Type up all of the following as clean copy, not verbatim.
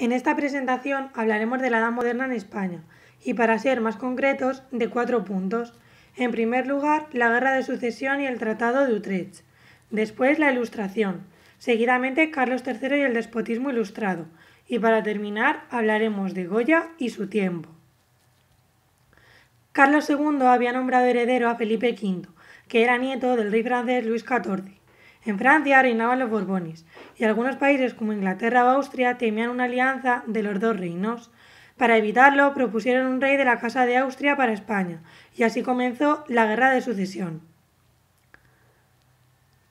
En esta presentación hablaremos de la Edad Moderna en España y, para ser más concretos, de 4 puntos. En primer lugar, la Guerra de Sucesión y el Tratado de Utrecht. Después, la Ilustración. Seguidamente, Carlos III y el despotismo ilustrado. Y para terminar, hablaremos de Goya y su tiempo. Carlos II había nombrado heredero a Felipe V, que era nieto del rey francés Luis XIV. En Francia reinaban los Borbones, y algunos países como Inglaterra o Austria temían una alianza de los dos reinos. Para evitarlo, propusieron un rey de la Casa de Austria para España, y así comenzó la Guerra de Sucesión.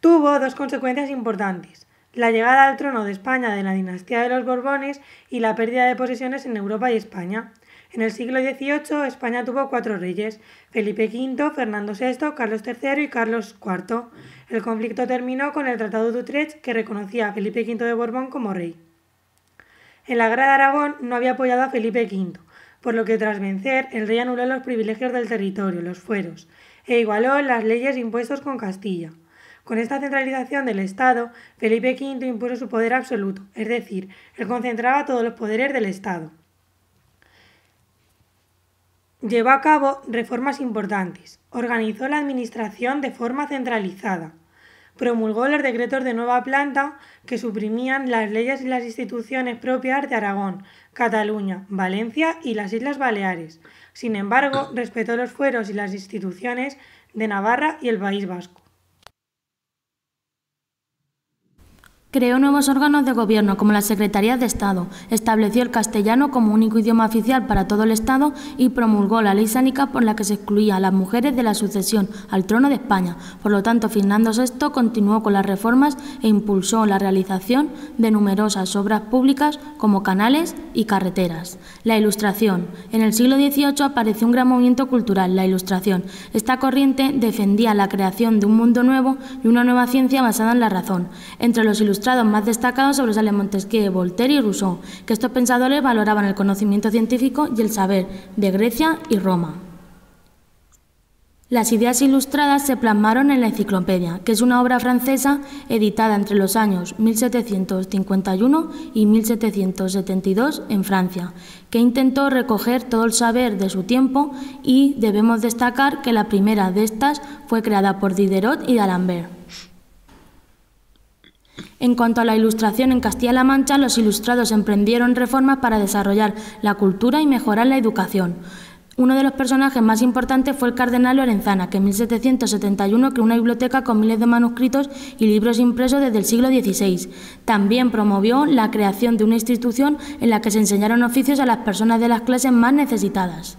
Tuvo dos consecuencias importantes: la llegada al trono de España de la dinastía de los Borbones y la pérdida de posesiones en Europa y España. En el siglo XVIII, España tuvo 4 reyes: Felipe V, Fernando VI, Carlos III y Carlos IV. El conflicto terminó con el Tratado de Utrecht, que reconocía a Felipe V de Borbón como rey. En la Guerra de Aragón no había apoyado a Felipe V, por lo que tras vencer, el rey anuló los privilegios del territorio, los fueros, e igualó las leyes impuestos con Castilla. Con esta centralización del Estado, Felipe V impuso su poder absoluto, es decir, él concentraba todos los poderes del Estado. Llevó a cabo reformas importantes, organizó la administración de forma centralizada, promulgó los decretos de nueva planta que suprimían las leyes y las instituciones propias de Aragón, Cataluña, Valencia y las Islas Baleares. Sin embargo, respetó los fueros y las instituciones de Navarra y el País Vasco. Creó nuevos órganos de gobierno, como las Secretarías de Estado, estableció el castellano como único idioma oficial para todo el Estado y promulgó la ley sánica por la que se excluía a las mujeres de la sucesión al trono de España. Por lo tanto, Fernando VI continuó con las reformas e impulsó la realización de numerosas obras públicas como canales y carreteras. La Ilustración. En el siglo XVIII apareció un gran movimiento cultural, la Ilustración. Esta corriente defendía la creación de un mundo nuevo y una nueva ciencia basada en la razón. Entre los ilustrados más destacados sobresalen Montesquieu, Voltaire y Rousseau, que estos pensadores valoraban el conocimiento científico y el saber de Grecia y Roma. Las ideas ilustradas se plasmaron en la Enciclopedia, que es una obra francesa editada entre los años 1751 y 1772 en Francia, que intentó recoger todo el saber de su tiempo, y debemos destacar que la primera de estas fue creada por Diderot y d'Alembert. En cuanto a la Ilustración en Castilla-La Mancha, los ilustrados emprendieron reformas para desarrollar la cultura y mejorar la educación. Uno de los personajes más importantes fue el cardenal Lorenzana, que en 1771 creó una biblioteca con miles de manuscritos y libros impresos desde el siglo XVI. También promovió la creación de una institución en la que se enseñaron oficios a las personas de las clases más necesitadas.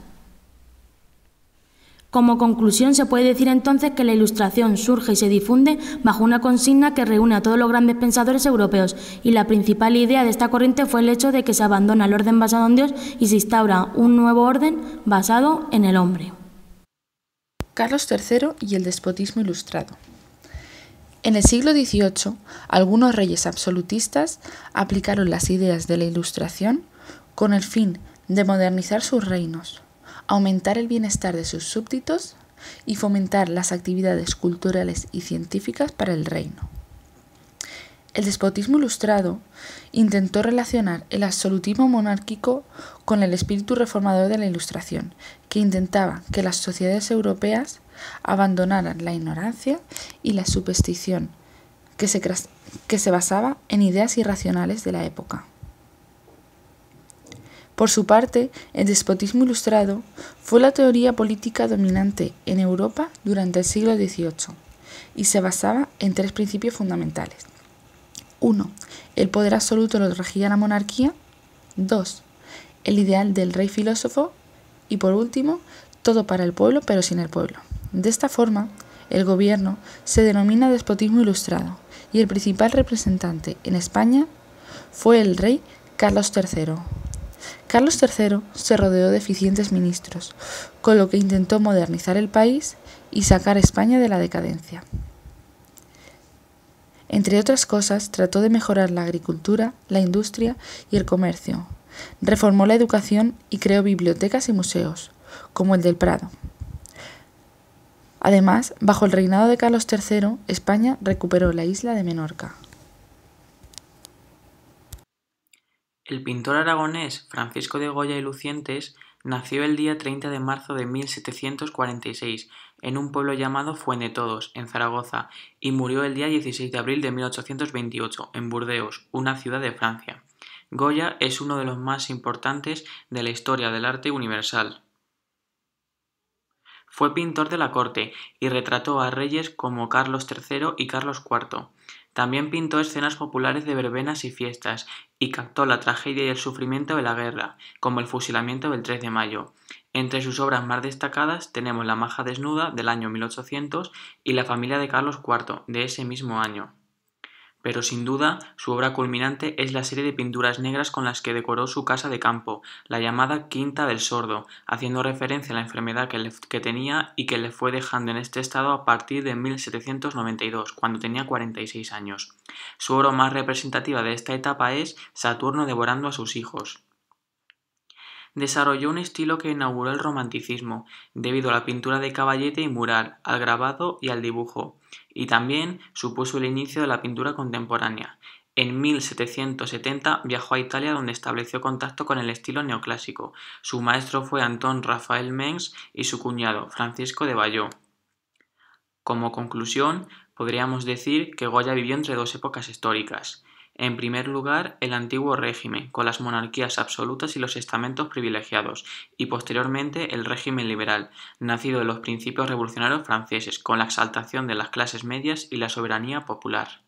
Como conclusión, se puede decir entonces que la Ilustración surge y se difunde bajo una consigna que reúne a todos los grandes pensadores europeos, y la principal idea de esta corriente fue el hecho de que se abandona el orden basado en Dios y se instaura un nuevo orden basado en el hombre. Carlos III y el despotismo ilustrado. En el siglo XVIII, algunos reyes absolutistas aplicaron las ideas de la Ilustración con el fin de modernizar sus reinos, aumentar el bienestar de sus súbditos y fomentar las actividades culturales y científicas para el reino. El despotismo ilustrado intentó relacionar el absolutismo monárquico con el espíritu reformador de la Ilustración, que intentaba que las sociedades europeas abandonaran la ignorancia y la superstición que se basaba en ideas irracionales de la época. Por su parte, el despotismo ilustrado fue la teoría política dominante en Europa durante el siglo XVIII y se basaba en 3 principios fundamentales. 1. El poder absoluto lo regía la monarquía. 2. El ideal del rey filósofo. Y por último, todo para el pueblo pero sin el pueblo. De esta forma, el gobierno se denomina despotismo ilustrado y el principal representante en España fue el rey Carlos III. Carlos III se rodeó de eficientes ministros, con lo que intentó modernizar el país y sacar a España de la decadencia. Entre otras cosas, trató de mejorar la agricultura, la industria y el comercio. Reformó la educación y creó bibliotecas y museos, como el del Prado. Además, bajo el reinado de Carlos III, España recuperó la isla de Menorca. El pintor aragonés Francisco de Goya y Lucientes nació el día 30 de marzo de 1746 en un pueblo llamado Fuendetodos, en Zaragoza, y murió el día 16 de abril de 1828 en Burdeos, una ciudad de Francia. Goya es uno de los más importantes de la historia del arte universal. Fue pintor de la corte y retrató a reyes como Carlos III y Carlos IV. También pintó escenas populares de verbenas y fiestas, y captó la tragedia y el sufrimiento de la guerra, como el fusilamiento del 3 de mayo. Entre sus obras más destacadas tenemos La maja desnuda, del año 1800, y La familia de Carlos IV, de ese mismo año. Pero sin duda, su obra culminante es la serie de pinturas negras con las que decoró su casa de campo, la llamada Quinta del Sordo, haciendo referencia a la enfermedad que tenía y que le fue dejando en este estado a partir de 1792, cuando tenía 46 años. Su obra más representativa de esta etapa es Saturno devorando a sus hijos. Desarrolló un estilo que inauguró el romanticismo, debido a la pintura de caballete y mural, al grabado y al dibujo, y también supuso el inicio de la pintura contemporánea. En 1770 viajó a Italia, donde estableció contacto con el estilo neoclásico. Su maestro fue Anton Raphael Mengs y su cuñado, Francisco de Bayeux. Como conclusión, podríamos decir que Goya vivió entre dos épocas históricas. En primer lugar, el antiguo régimen, con las monarquías absolutas y los estamentos privilegiados, y posteriormente el régimen liberal, nacido de los principios revolucionarios franceses, con la exaltación de las clases medias y la soberanía popular.